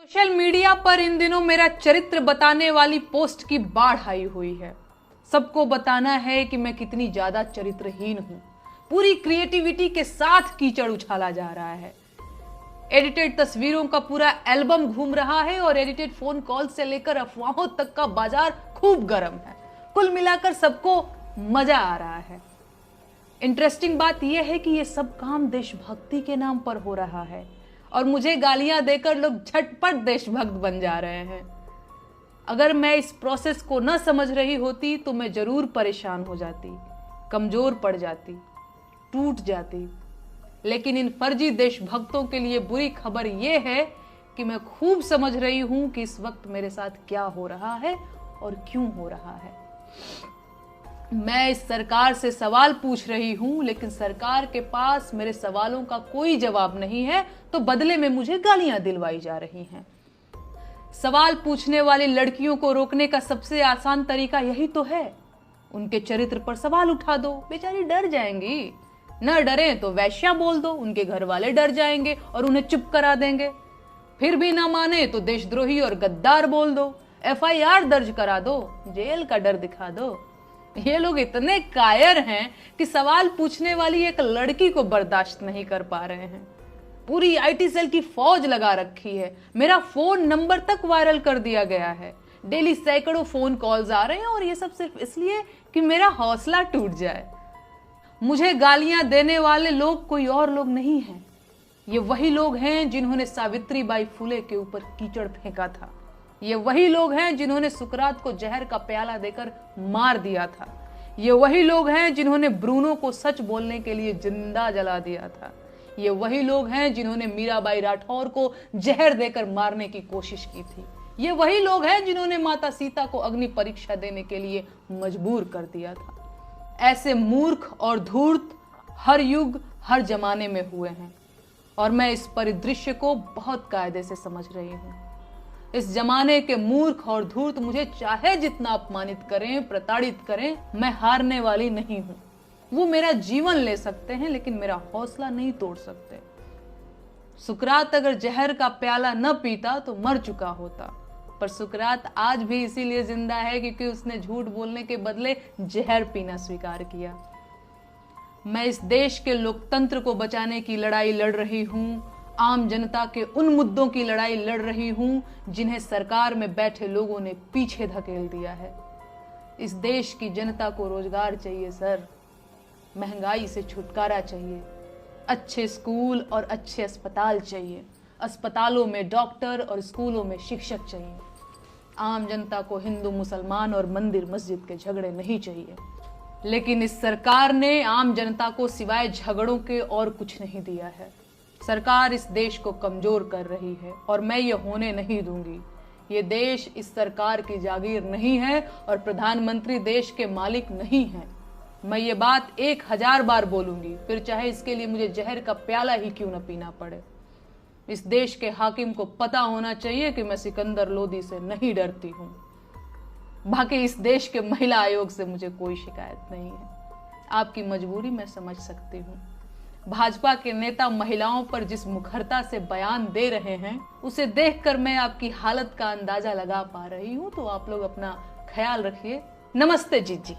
Social media पर इन दिनों मेरा चरित्र बताने वाली पोस्ट की बाढ़ आई हुई है। सबको बताना है कि मैं कितनी ज्यादा चरित्रहीन हूं। पूरी क्रिएटिविटी के साथ कीचड़ उछाला जा रहा है। एडिटेड तस्वीरों का पूरा एल्बम घूम रहा है और एडिटेड फोन कॉल से लेकर अफवाहों तक का बाजार खूब गर्म है। कुल मिलाकर सबको मजा आ रहा है। इंटरेस्टिंग बात यह है कि यह सब काम देशभक्ति के नाम पर हो रहा है और मुझे गालियां देकर लोग झटपट देशभक्त बन जा रहे हैं। अगर मैं इस प्रोसेस को न समझ रही होती तो मैं जरूर परेशान हो जाती, कमजोर पड़ जाती, टूट जाती। लेकिन इन फर्जी देशभक्तों के लिए बुरी खबर यह है कि मैं खूब समझ रही हूं कि इस वक्त मेरे साथ क्या हो रहा है और क्यों हो रहा है। मैं इस सरकार से सवाल पूछ रही हूं, लेकिन सरकार के पास मेरे सवालों का कोई जवाब नहीं है, तो बदले में मुझे गालियां दिलवाई जा रही हैं। सवाल पूछने वाली लड़कियों को रोकने का सबसे आसान तरीका यही तो है, उनके चरित्र पर सवाल उठा दो। बेचारी डर जाएंगी। न डरें तो वैश्या बोल दो, उनके घर वाले डर जाएंगे और उन्हें चुप करा देंगे। फिर भी ना माने तो देशद्रोही और गद्दार बोल दो, FIR दर्ज करा दो, जेल का डर दिखा दो। ये लोग इतने कायर हैं कि सवाल पूछने वाली एक लड़की को बर्दाश्त नहीं कर पा रहे हैं। पूरी IT सेल की फौज लगा रखी है। मेरा फोन नंबर तक वायरल कर दिया गया है। डेली सैकड़ों फोन कॉल्स आ रहे हैं और ये सब सिर्फ इसलिए कि मेरा हौसला टूट जाए। मुझे गालियां देने वाले लोग कोई और लोग नहीं हैं। ये वही लोग हैं जिन्होंने सावित्रीबाई फुले के ऊपर कीचड़ फेंका था। ये वही लोग हैं जिन्होंने सुकरात को जहर का प्याला देकर मार दिया था। ये वही लोग हैं जिन्होंने ब्रूनो को सच बोलने के लिए जिंदा जला दिया था। ये वही लोग हैं जिन्होंने मीराबाई राठौर को जहर देकर मारने की कोशिश की थी। ये वही लोग हैं जिन्होंने माता सीता को अग्नि परीक्षा देने के लिए मजबूर कर दिया था। ऐसे मूर्ख और धूर्त हर युग हर जमाने में हुए हैं और मैं इस परिदृश्य को बहुत कायदे से समझ रही हूं। इस जमाने के मूर्ख और धूर्त मुझे चाहे जितना अपमानित करें, प्रताड़ित करें, मैं हारने वाली नहीं हूं। वो मेरा जीवन ले सकते हैं लेकिन मेरा हौसला नहीं तोड़ सकते। सुकरात अगर जहर का प्याला न पीता तो मर चुका होता, पर सुकरात आज भी इसीलिए जिंदा है क्योंकि उसने झूठ बोलने के बदले जहर पीना स्वीकार किया। मैं इस देश के लोकतंत्र को बचाने की लड़ाई लड़ रही हूं। आम जनता के उन मुद्दों की लड़ाई लड़ रही हूं जिन्हें सरकार में बैठे लोगों ने पीछे धकेल दिया है। इस देश की जनता को रोजगार चाहिए सर, महंगाई से छुटकारा चाहिए, अच्छे स्कूल और अच्छे अस्पताल चाहिए, अस्पतालों में डॉक्टर और स्कूलों में शिक्षक चाहिए। आम जनता को हिंदू मुसलमान और मंदिर मस्जिद के झगड़े नहीं चाहिए। लेकिन इस सरकार ने आम जनता को सिवाय झगड़ों के और कुछ नहीं दिया है। सरकार इस देश को कमजोर कर रही है और मैं ये होने नहीं दूंगी। ये देश इस सरकार की जागीर नहीं है और प्रधानमंत्री देश के मालिक नहीं हैं। मैं ये बात 1000 बार बोलूंगी, फिर चाहे इसके लिए मुझे जहर का प्याला ही क्यों न पीना पड़े। इस देश के हाकिम को पता होना चाहिए कि मैं सिकंदर लोदी से नहीं डरती हूं। बाकी इस देश के महिला आयोग से मुझे कोई शिकायत नहीं है। आपकी मजबूरी मैं समझ सकती हूँ। भाजपा के नेता महिलाओं पर जिस मुखरता से बयान दे रहे हैं, उसे देखकर मैं आपकी हालत का अंदाजा लगा पा रही हूं। तो आप लोग अपना ख्याल रखिए। नमस्ते जीजी।